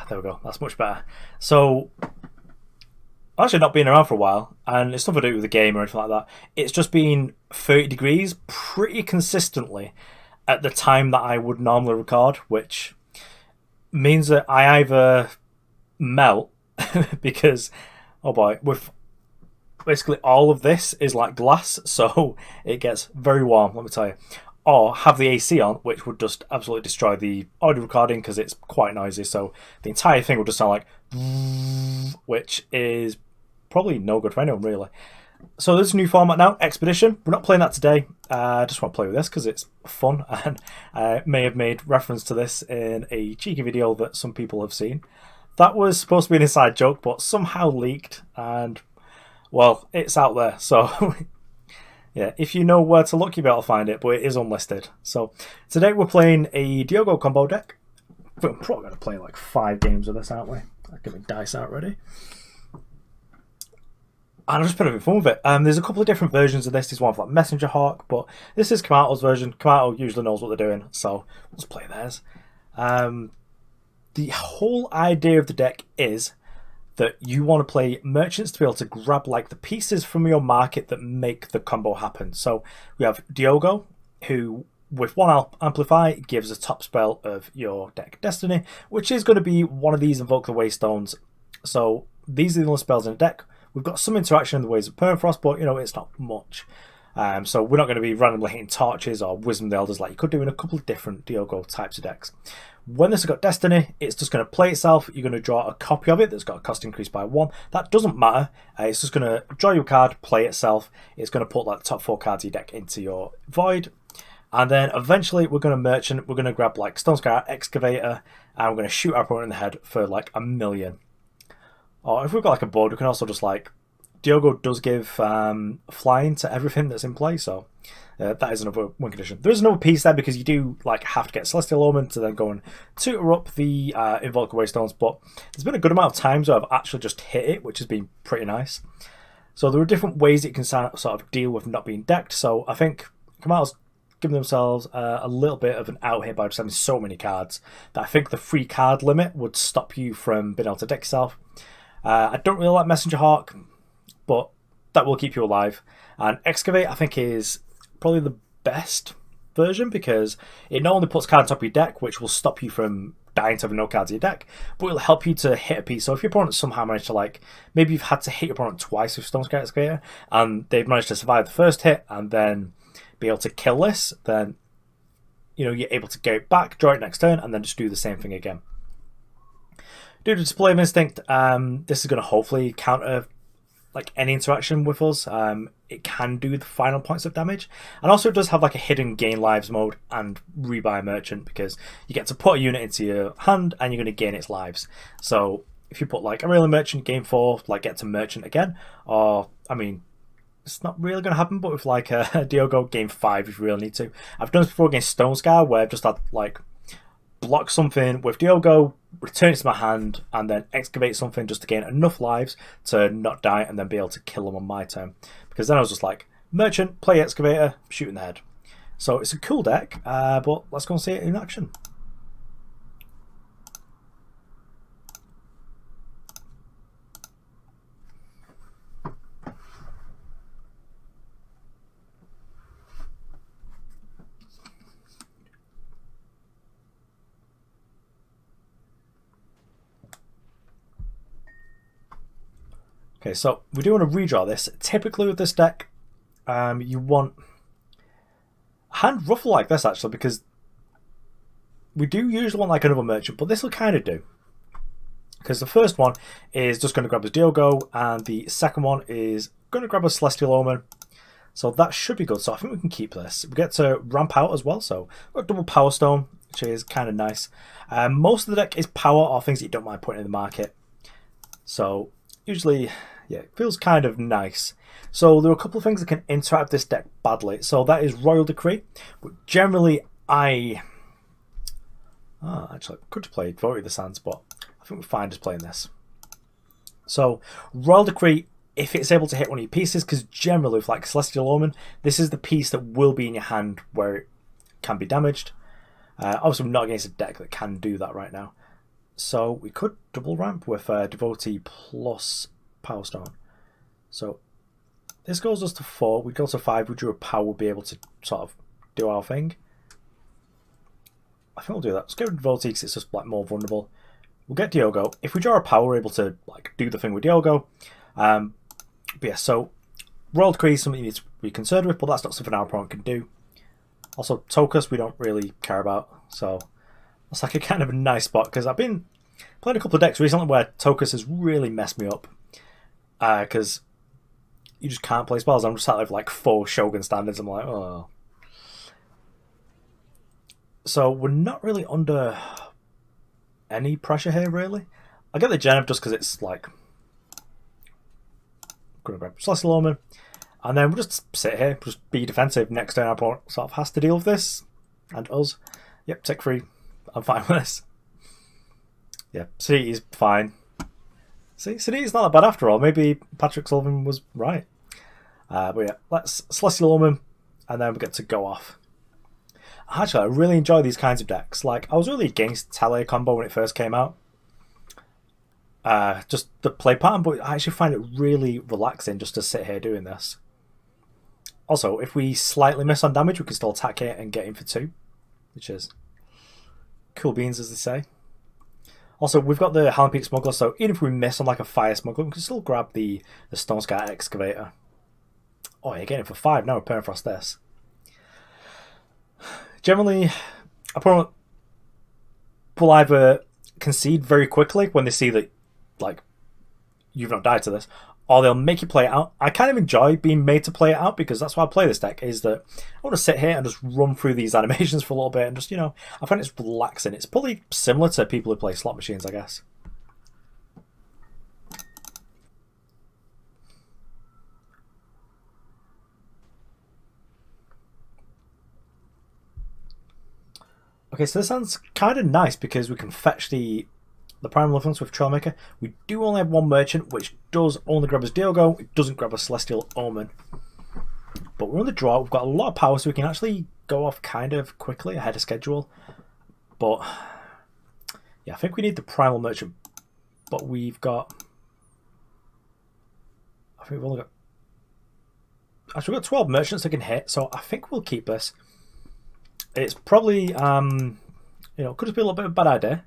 there we go. That's much better. So, actually not been around for a while, and it's nothing to do with the game or anything like that. It's just been 30 degrees pretty consistently at the time that I would normally record, which means that I either melt because, oh boy, with basically all of this is like glass, so it gets very warm, let me tell you. Or have the AC on, which would just absolutely destroy the audio recording because it's quite noisy, so the entire thing would just sound like, which is probably no good for anyone, really. So there's a new format now, Expedition. We're not playing that today. I just want to play with this because it's fun, and I may have made reference to this in a cheeky video that some people have seen. That was supposed to be an inside joke, but somehow leaked, and, well, it's out there. So, yeah, if you know where to look, you'll be able to find it, but it is unlisted. So today we're playing a Diogo combo deck. We're probably going to play like 5 games of this, aren't we? I'll get my dice out ready. And I've just been having fun with it. There's a couple of different versions of this. There's one for like Messenger Hawk, but this is Kamato's version. Kamato usually knows what they're doing, so let's play theirs. The whole idea of the deck is that you want to play merchants to be able to grab like the pieces from your market that make the combo happen. So we have Diogo, who with one amplify gives a top spell of your deck Destiny, which is going to be one of these Invoke the Waystones. So these are the only spells in the deck. We've got some interaction in the ways of Permafrost, but it's not much. So we're not going to be randomly hitting torches or Wisdom of the Elders like you could do in a couple of different Diogo types of decks. When this has got Destiny, it's just going to play itself. You're going to draw a copy of it that's got a cost increase by 1. That doesn't matter. It's just going to draw your card, play itself. It's going to put like the top 4 cards of your deck into your void. And then eventually we're going to merchant. We're going to grab like Stonescar, Excavator, and we're going to shoot our opponent in the head for like 1 million. Or if we've got like a board, we can also just like... Diogo does give flying to everything that's in play, so that is another win condition. There is another piece there because you do like have to get Celestial Omen to then go and tutor up the Invoke Waystones, but there's been a good amount of times where I've actually just hit it, which has been pretty nice. So there are different ways that you can sort of deal with not being decked, so I think Kamato's given themselves a little bit of an out here by just having so many cards that I think the free card limit would stop you from being able to deck yourself. I don't really like Messenger Hawk, but that will keep you alive. And Excavate, I think, is probably the best version because it not only puts cards on top of your deck, which will stop you from dying to have no cards in your deck, but it'll help you to hit a piece. So if your opponent somehow managed to, like, maybe you've had to hit your opponent twice with Stonescar Excavator, and they've managed to survive the first hit and then be able to kill this, then, you're able to go back, draw it next turn, and then just do the same thing again. Due to Display of Instinct, this is going to hopefully counter like any interaction with us. It can do the final points of damage, and also it does have like a hidden gain lives mode and rebuy merchant because you get to put a unit into your hand and you're going to gain its lives. So if you put like a real merchant game 4, like get to merchant again, or I mean it's not really going to happen, but with like a Diogo game 5 if you really need to. I've done this before against Stonescar where I've just had like block something with Diogo, return it to my hand, and then excavate something just to gain enough lives to not die and then be able to kill them on my turn. Because then I was just like, merchant, play Excavator, shoot in the head. So it's a cool deck, but let's go and see it in action. Okay, so we do want to redraw this. Typically with this deck, you want a hand ruffle like this actually, because we do usually want like another merchant, but this will kind of do. Because the first one is just going to grab a Diogo, and the second one is going to grab a Celestial Omen. So that should be good. So I think we can keep this. We get to ramp out as well, so we've got double Power Stone, which is kind of nice. Most of the deck is power or things that you don't mind putting in the market. So usually, yeah, it feels kind of nice. So there are a couple of things that can interact with this deck badly. So that is Royal Decree. But generally, actually, I could have played Devotee the Sands, but I think we're fine just playing this. So Royal Decree, if it's able to hit one of your pieces, because generally with like Celestial Omen, this is the piece that will be in your hand where it can be damaged. Obviously, we're not against a deck that can do that right now. So we could double ramp with Devotee plus Power Stone. So this goes us to 4. We'd go to 5. We drew a power. We'll be able to sort of do our thing. I think we'll do that. Let's go with Devotee because it's just like more vulnerable. We'll get Diogo. If we draw a power, we're able to like do the thing with Diogo. But yeah, so Royal Decree is something you need to be concerned with, but that's not something our opponent can do. Also, Tokus we don't really care about, so that's like a kind of a nice spot because I've been playing a couple of decks recently where Tokus has really messed me up because you just can't play spells. I'm just sat with like 4 Shogun standards. I'm like, oh. So we're not really under any pressure here, really. I get the Genev just because it's like... I'm going to grab Celestial Omen. And then we'll just sit here, just be defensive. Next turn our opponent sort of has to deal with this. And us. Yep, tick free. I'm fine with this. Yeah, City is fine. See, City is not that bad after all. Maybe Patrick Sullivan was right. But yeah, let's Celestial Omen. And then we get to go off. Actually, I really enjoy these kinds of decks. Like, I was really against Tele combo when it first came out. Just the play pattern, but I actually find it really relaxing just to sit here doing this. Also, if we slightly miss on damage, we can still attack it and get in for 2, which is cool beans, as they say. Also, we've got the Howling Peak Smuggler, so even if we miss on like a Fire Smuggler, we can still grab the Stonescar Excavator. Oh, you're getting it for 5 now with Permafrost this. Generally, opponent will either concede very quickly when they see that, like, you've not died to this, or they'll make you play it out. I kind of enjoy being made to play it out because that's why I play this deck, is that I want to sit here and just run through these animations for a little bit and just, you know, I find it's relaxing. It's probably similar to people who play slot machines, I guess. Okay, so this sounds kind of nice because we can fetch the Primal Influence with Trailmaker. We do only have 1 Merchant, which does only grab us Diogo. It doesn't grab a Celestial Omen. But we're on the draw. We've got a lot of power, so we can actually go off kind of quickly ahead of schedule. But yeah, I think we need the Primal Merchant. But we've got... I think we've only got... Actually, we've got 12 Merchants that can hit, so I think we'll keep this. It's probably, you know, could just be a little bit of a bad idea,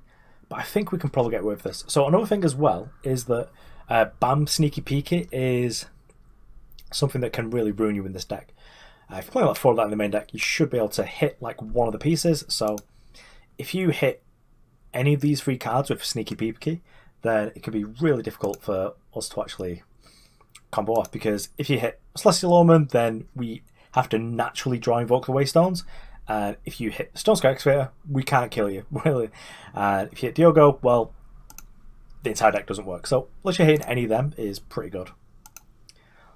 but I think we can probably get away with this. So another thing as well is that BAM Sneaky Peeky is something that can really ruin you in this deck. If you're playing like 4 of that in the main deck, you should be able to hit like one of the pieces. So if you hit any of these 3 cards with Sneaky Peeky, then it can be really difficult for us to actually combo off, because if you hit Celestial Omen, then we have to naturally draw Invoke the Waystones. And if you hit Stonescar Excavator, we can't kill you, really. And if you hit Diogo, well, the entire deck doesn't work. So, unless you're hitting any of them, is pretty good.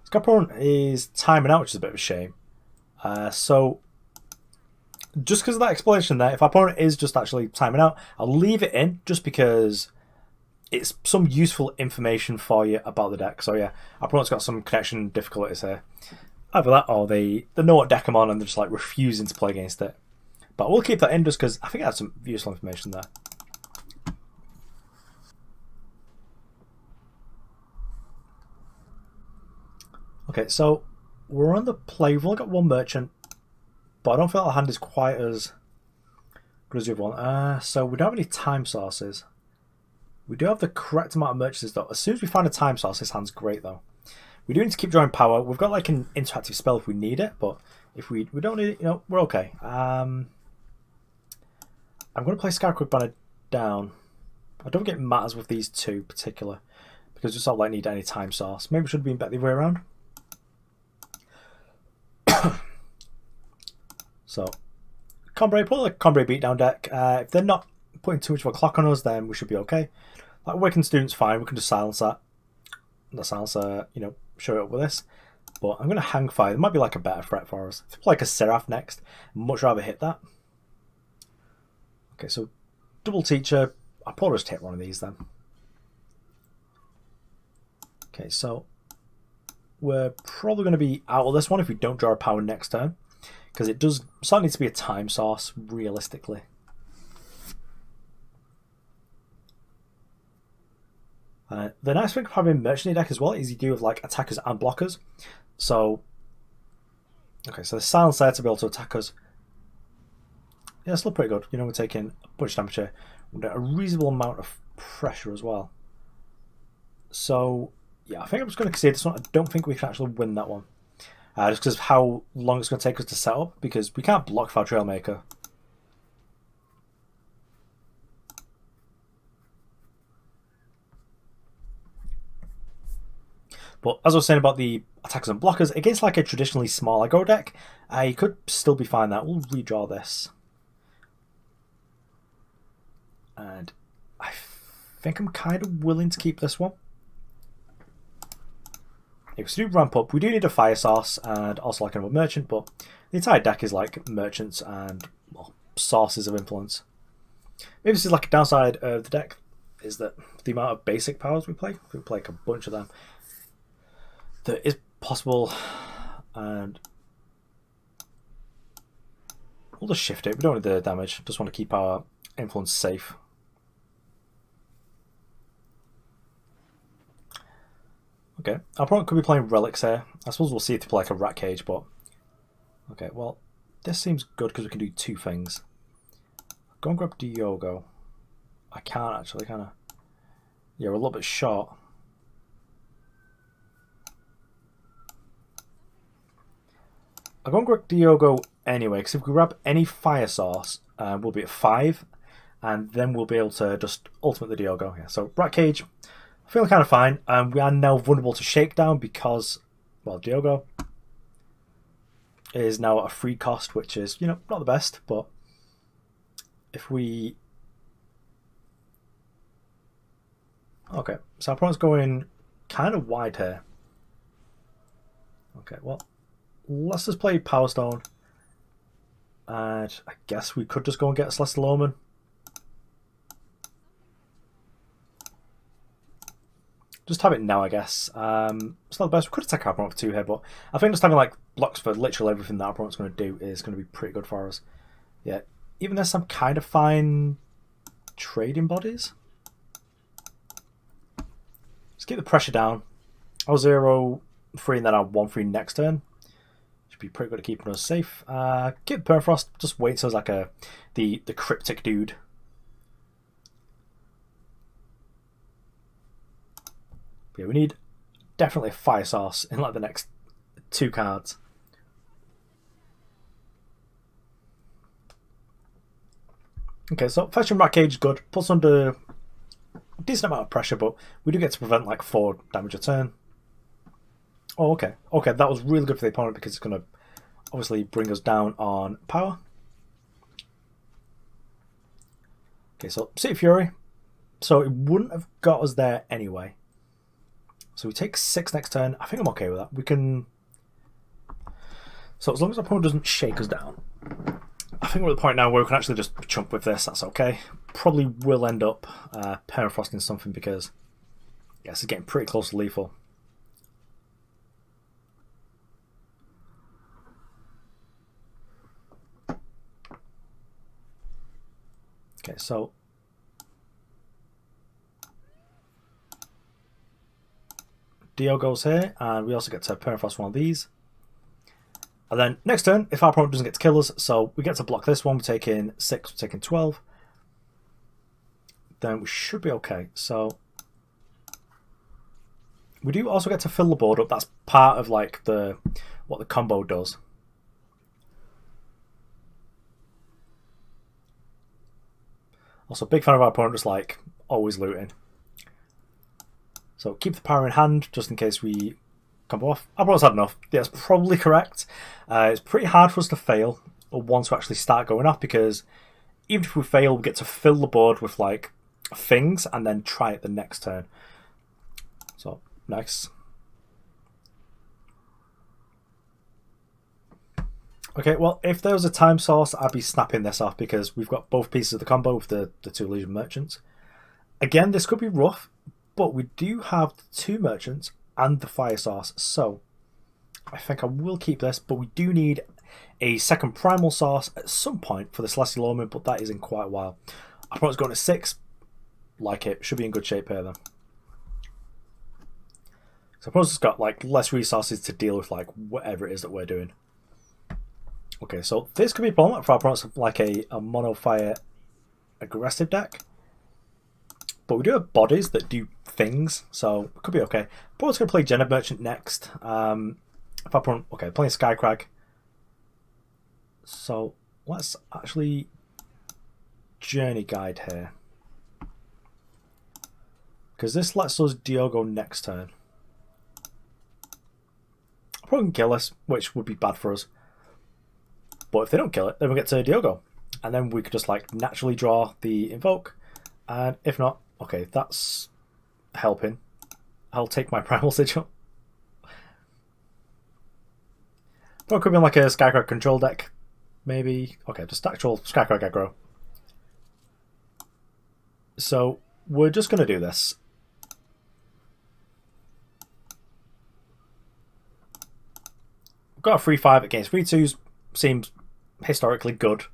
Skycrag is timing out, which is a bit of a shame. So, just because of that explanation there, if our opponent is just actually timing out, I'll leave it in just because it's some useful information for you about the deck. So, yeah, our opponent's got some connection difficulties here. Either that or they know what deck I'm on and they're just like refusing to play against it. But we'll keep that in just because I think I had some useful information there. Okay, so we're on the play. We've only got 1 Merchant, but I don't feel our hand is quite as good as the other one. So we don't have any time sources. We do have the correct amount of Merchants though. As soon as we find a time source, this hand's great though. We do need to keep drawing power. We've got like an interactive spell if we need it, but if we don't need it, you know, we're okay. I'm going to play Skycrag Banner down. I don't think it matters with these 2 particular, because we sort of like need any time source. Maybe it should have been better the other way around. So, Combre, put like Combre beatdown deck. If they're not putting too much of a clock on us, then we should be okay. Like Awakened Student's fine. We can just silence that. That sounds, you know, show it up with this. But I'm going to hang fire. There might be like a better threat for us. If we play like a Seraph next, I'd much rather hit that. Okay, so double teacher. I'll probably just hit one of these then. Okay, so we're probably going to be out of this one if we don't draw a power next turn, because it does sort of need to be a time source realistically. The nice thing of having merchant in your deck as well is you do have like attackers and blockers. So, okay, so the silence there to be able to attack us. Yeah, it's still pretty good. You know, we're taking a bunch of damage here. We're getting a reasonable amount of pressure as well. So, yeah, I think I'm just going to concede this one. I don't think we can actually win that one. Just because of how long it's going to take us to set up, because we can't block with our Trailmaker. But as I was saying about the attackers and blockers, against like a traditionally small aggro deck, you could still be fine there. We'll redraw this. And I think I'm kind of willing to keep this one. If we do ramp up, we do need a fire source and also like another merchant, but the entire deck is like merchants and sources of influence. Maybe this is like a downside of the deck, is that the amount of basic powers we play like a bunch of them. That is possible, and we'll just shift it. We don't need the damage, just want to keep our influence safe. Okay, our opponent could be playing relics here. I suppose we'll see if they play like a rat cage, but okay, well, this seems good because we can do two things. Go and grab Diogo. I can't actually, can I? Yeah, we're a little bit short. I'm going to grab Diogo anyway, because if we grab any fire source, we'll be at 5, and then we'll be able to just ultimate the Diogo. Yeah, so Rat Cage, feeling kind of fine. We are now vulnerable to Shakedown because, well, Diogo is now at a free cost, which is, you know, not the best, but if we... Okay, so our opponent's going kind of wide here. Okay, well, let's just play Power Stone. And I guess we could just go and get a Celestial Omen. Just have it now, I guess. It's not the best. We could attack our opponent for 2 here, but I think just having like blocks for literally everything that our opponent's going to do is going to be pretty good for us. Yeah, even this I'm kind of fine trading bodies. Let's keep the pressure down. I'll 0-3 and then I'll 1-3 next turn. Should be pretty good at keeping us safe. Keep Permafrost. Just wait so it's like the cryptic dude. But yeah, we need definitely a fire source in like the next 2 cards. Okay, so fetching Rat Cage is good. Puts under a decent amount of pressure, but we do get to prevent like 4 damage a turn. Oh, okay. Okay, that was really good for the opponent because it's going to obviously bring us down on power. Okay, so City Fury. So it wouldn't have got us there anyway. So we take 6 next turn. I think I'm okay with that. We can... So as long as our opponent doesn't shake us down, I think we're at the point now where we can actually just chump with this. That's okay. Probably will end up permafrosting something because, yeah, this is getting pretty close to lethal. Okay, so Diogo's here, and we also get to permafrost one of these. And then next turn, if our opponent doesn't get to kill us, so we get to block this one, we're taking 6, we're taking 12. Then we should be okay. So we do also get to fill the board up. That's part of like what the combo does. Also, big fan of our opponent just like always looting. So keep the power in hand just in case we combo off. Our opponent's had enough. Yeah, that's probably correct. It's pretty hard for us to fail once we actually start going off because even if we fail, we get to fill the board with like things and then try it the next turn. So nice. Okay, well, if there was a time source, I'd be snapping this off because we've got both pieces of the combo with the 2 Elysian merchants. Again, this could be rough, but we do have the 2 merchants and the fire source, so I think I will keep this, but we do need a second primal source at some point for the Celestial Omen, but that is in quite a while. Our opponent's going to 6. Like it. Should be in good shape here, then. So opponent's got like less resources to deal with like whatever it is that we're doing. Okay, so this could be a problem for our opponents, like a mono fire aggressive deck. But we do have bodies that do things, so it could be okay. Opponent's going to play Gen Merchant next. If our opponent, okay, playing Skycrag. So let's actually Journey Guide here. Because this lets us Diogo next turn. Probably can kill us, which would be bad for us. But if they don't kill it, then we get to Diogo. And then we could just like naturally draw the Invoke. And if not, okay, that's helping. I'll take my Primal Sigil. But it could be like a Skycrag control deck. Maybe. Okay, just actual Skycrag aggro. So we're just going to do this. We've got a 3-5 against 3-2s. Seems historically good.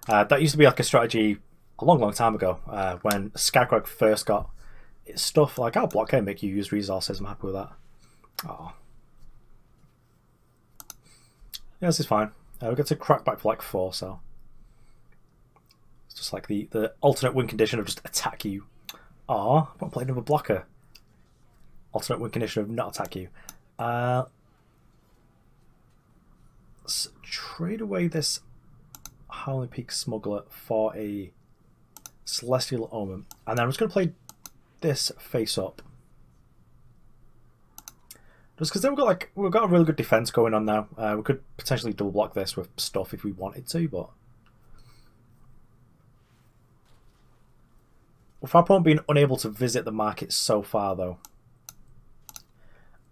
That used to be like a strategy a long time ago when Skycrag first got its stuff. Like, I'll block here, make you use resources. I'm happy with that. Oh. Yeah, this is fine. We get to crack back for like 4, so it's just like the alternate win condition of just attack you. Ah, I'm not playing another blocker. Alternate win condition of not attack you. Let's trade away this Howling Peak Smuggler for a Celestial Omen, and then I'm just going to play this face up. Just because then we've got a really good defense going on now. We could potentially double block this with stuff if we wanted to, but with our opponent being unable to visit the market so far, though,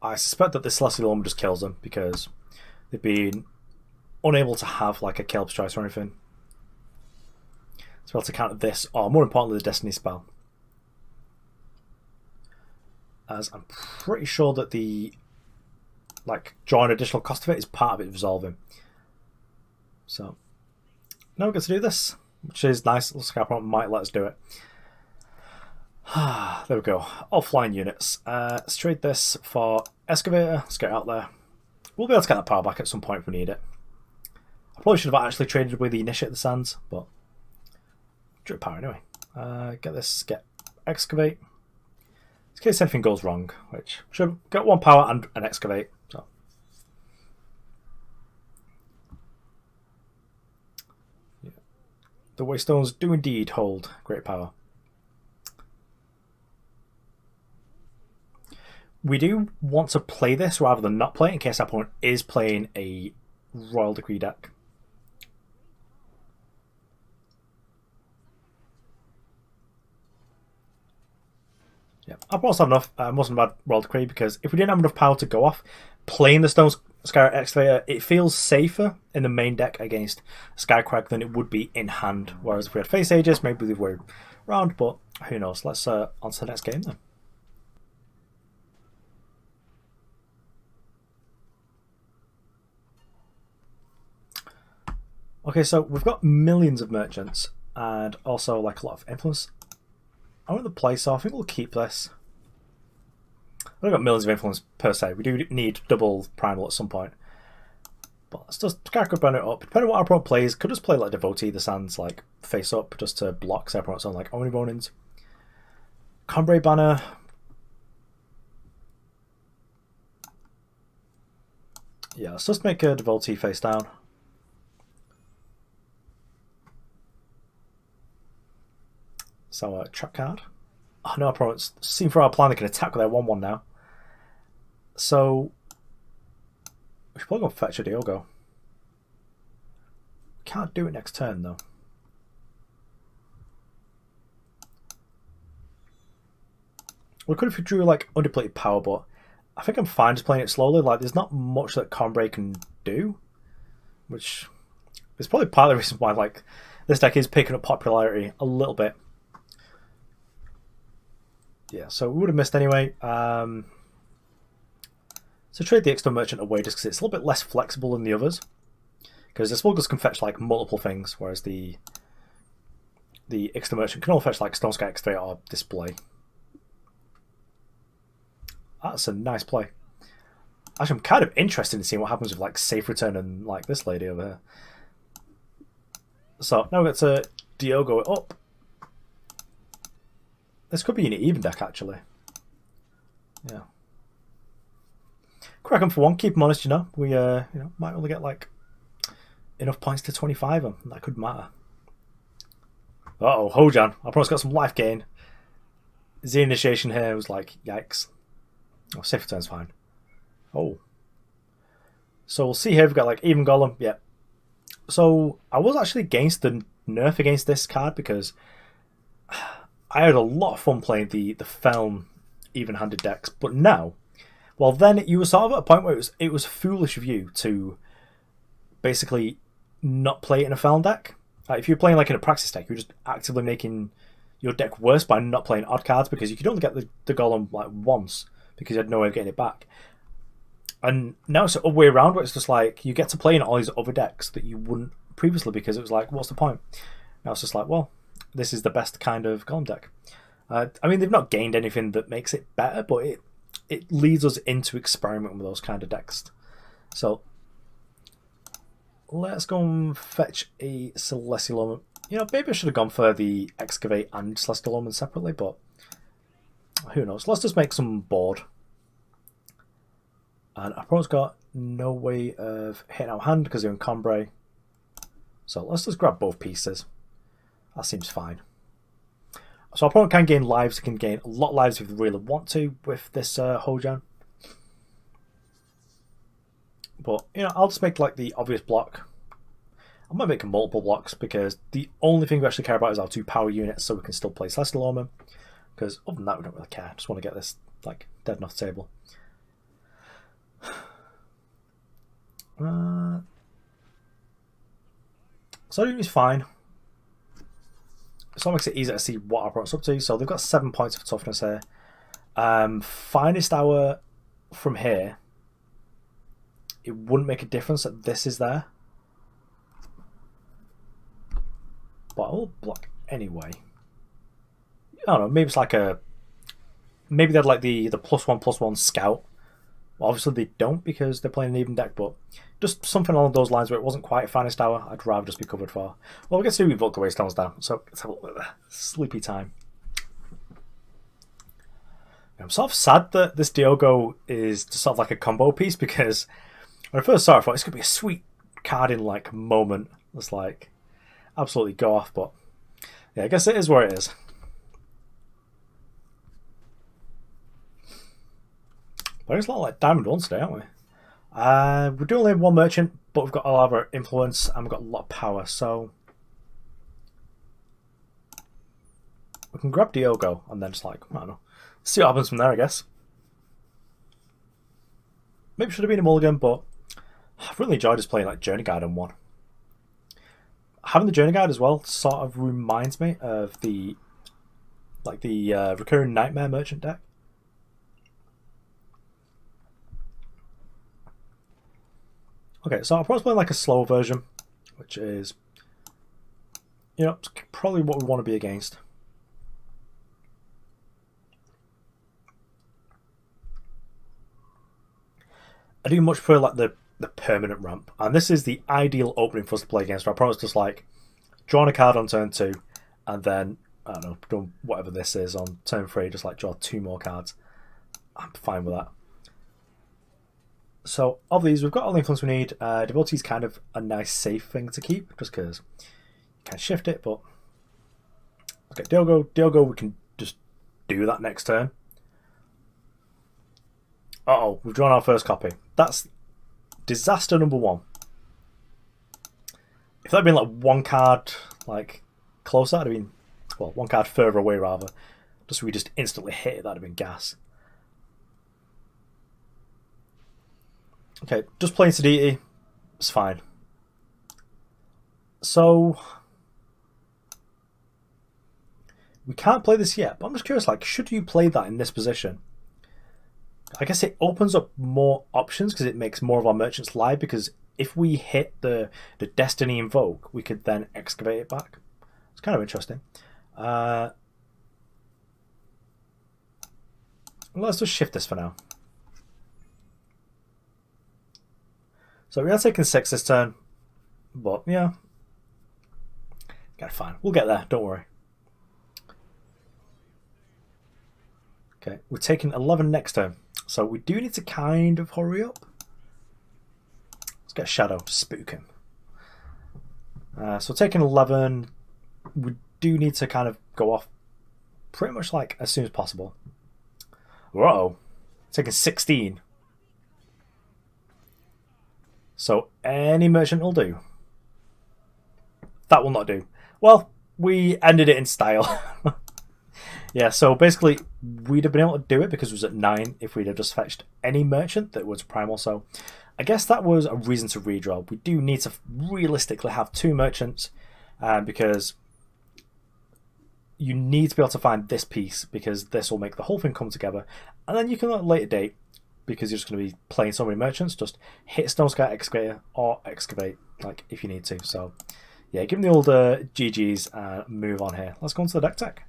I suspect that the Celestial Omen just kills them because they've been unable to have like a Caleb's Choice or anything. So we'll have to counter this, or more importantly, the Destiny spell. As I'm pretty sure that the drawing additional cost of it is part of it resolving. So now we get to do this, which is nice. Looks like our might let us do it. There we go. All flying units. Let's trade this for Excavator. Let's get it out there. We'll be able to get that power back at some point if we need it. I probably should have actually traded away the Initiate the Sands, but drip power anyway. Get this, get Excavate. In case anything goes wrong, which should get 1 power and an Excavate. So yeah. The Waystones do indeed hold great power. We do want to play this rather than not play it in case our opponent is playing a Royal Decree deck. Yeah, I've also have enough. Wasn't bad Royal Decree because if we didn't have enough power to go off, playing the Stonescar Excavator, it feels safer in the main deck against Skycrag than it would be in hand. Whereas if we had Face Aegis, maybe they were around, but who knows? Let's on to the next game then. Okay, so we've got millions of merchants and also like a lot of influence. I want the play, so I think we'll keep this. We've got millions of influence per se. We do need double Primal at some point. But let's just Skycrag burn it up. Depending on what our opponent plays, could just play like Devotee, the Sands, like face up just to block their opponent's on like Omnibonins. Cumbrae Banner. Yeah, let's just make a Devotee face down. So, trap card. Oh no, our opponents seem for our plan they can attack with their 1-1 now. So, we should probably go fetch a Diogo. Can't do it next turn though. We could if we drew like undepleted power, but I think I'm fine just playing it slowly. Like, there's not much that Cumbrae can do, which is probably part of the reason why like this deck is picking up popularity a little bit. Yeah, so we would have missed anyway. So trade the Extra Merchant away just because it's a little bit less flexible than the others. Because the Smugglers can fetch like multiple things, whereas the Extra Merchant can all fetch like Stonescar, Excavator, or Display. That's a nice play. Actually, I'm kind of interested in seeing what happens with like safe return and like this lady over here. So now we get to Diogo up. This could be an even deck actually. Yeah. Crack him for one. Keep him honest, you know. We might only get like enough points to 25 them. That could matter. Uh-oh, Hojan. I promise got some life gain. The initiation here was like, yikes. Oh, safe return's fine. Oh. So we'll see here. We've got like even golem. Yeah. So I was actually against the nerf against this card because I had a lot of fun playing the Felm even-handed decks. But now, well then you were sort of at a point where it was foolish of you to basically not play it in a Felm deck. Like if you're playing like in a Praxis deck, you're just actively making your deck worse by not playing odd cards because you could only get the golem like once because you had no way of getting it back. And now it's the other way around where it's just like you get to play in all these other decks that you wouldn't previously because it was like, what's the point? Now it's just like, well, this is the best kind of golem deck. I mean, they've not gained anything that makes it better, but it leads us into experimenting with those kind of decks. So let's go and fetch a Celestial Omen. You know, maybe I should have gone for the Excavate and Celestial Omen separately, but who knows. Let's just make some board. And our opponent's got no way of hitting our hand because they're in Combre. So let's just grab both pieces. That seems fine. So our opponent can gain lives. He can gain a lot of lives if they really want to with this Hojan. But, you know, I'll just make like the obvious block. I might make multiple blocks because the only thing we actually care about is our 2 power units so we can still play Celestial Omen. Because other than that, we don't really care. Just want to get this like dead off the table. So it's fine. So it makes it easier to see what our opponent's up to. So they've got 7 points of toughness here. Finest hour from here. It wouldn't make a difference that this is there. But I will block anyway. I don't know, maybe it's like a... Maybe they'd like the +1/+1 scout. Well, obviously they don't because they're playing an even deck, but just something along those lines where it wasn't quite finest hour, I'd rather just be covered for. Well, we get to Invoke the Waystones now, so let's have a little bit of sleepy time. I'm sort of sad that this Diogo is just sort of like a combo piece because when I first saw it, I thought this could be a sweet card in like moment. It's like absolutely go off, but yeah, I guess it is where it is. But it's a lot like Diamond 1 today, aren't we? We do only have 1 merchant, but we've got a lot of our influence and we've got a lot of power, so we can grab Diogo and then just like, I don't know, see what happens from there, I guess. Maybe should have been a mulligan, but I've really enjoyed just playing like Journey Guide on 1. Having the Journey Guide as well sort of reminds me of the recurring Nightmare merchant deck. Okay, so I'll probably play like a slow version, which is, you know, probably what we want to be against. I do much prefer like the permanent ramp, and this is the ideal opening for us to play against. Our opponent's just like drawing a card on turn 2, and then I don't know, doing whatever this is on turn 3, just like draw 2 more cards. I'm fine with that. So of these, we've got all the influence we need. Devotee is kind of a nice safe thing to keep, just because you can shift it. But okay, Diogo, we can just do that next turn. Uh-oh, we've drawn our first copy. That's disaster number 1. If that had been like 1 card like closer, that'd have been, well, 1 card further away rather. Just so we just instantly hit it, that'd have been gas. Okay, just playing Sediti, it's fine. So we can't play this yet, but I'm just curious, like, should you play that in this position? I guess it opens up more options because it makes more of our merchants live, because if we hit the Destiny Invoke, we could then excavate it back. It's kind of interesting. let's just shift this for now. So we are taking 6 this turn, but yeah. Okay, fine. We'll get there, don't worry. Okay, we're taking 11 next turn. So we do need to kind of hurry up. Let's get Shadow to spook him. So taking 11, we do need to kind of go off pretty much like as soon as possible. Uh-oh. Taking 16. So any merchant will do. That will not do. Well, we ended it in style. Yeah, so basically we'd have been able to do it because it was at 9 if we'd have just fetched any merchant that was Primal. So I guess that was a reason to redraw. We do need to realistically have 2 merchants because you need to be able to find this piece because this will make the whole thing come together. And then you can at a later date, because you're just going to be playing so many merchants, just hit Stonescar, Excavator, or Excavate, like if you need to. So yeah, give them the old GGs and move on here. Let's go into the deck tech.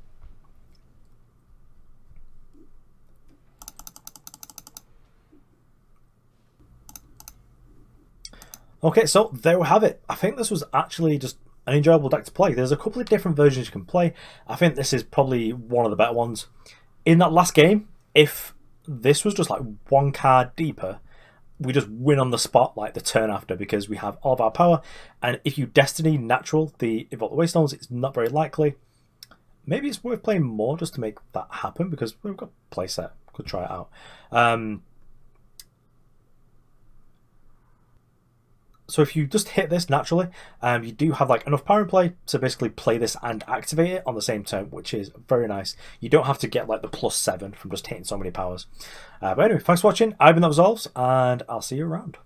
Okay, so there we have it. I think this was actually just an enjoyable deck to play. There's a couple of different versions you can play. I think this is probably one of the better ones. In that last game, if this was just like 1 card deeper, we just win on the spot like the turn after because we have all of our power. And if you Destiny Natural the Invoke the Waystones, it's not very likely. Maybe it's worth playing more just to make that happen because we've got a playset. Could try it out. So if you just hit this naturally, you do have like enough power in play to basically play this and activate it on the same turn, which is very nice. You don't have to get like the +7 from just hitting so many powers. But anyway, thanks for watching. I've been That Resolves, and I'll see you around.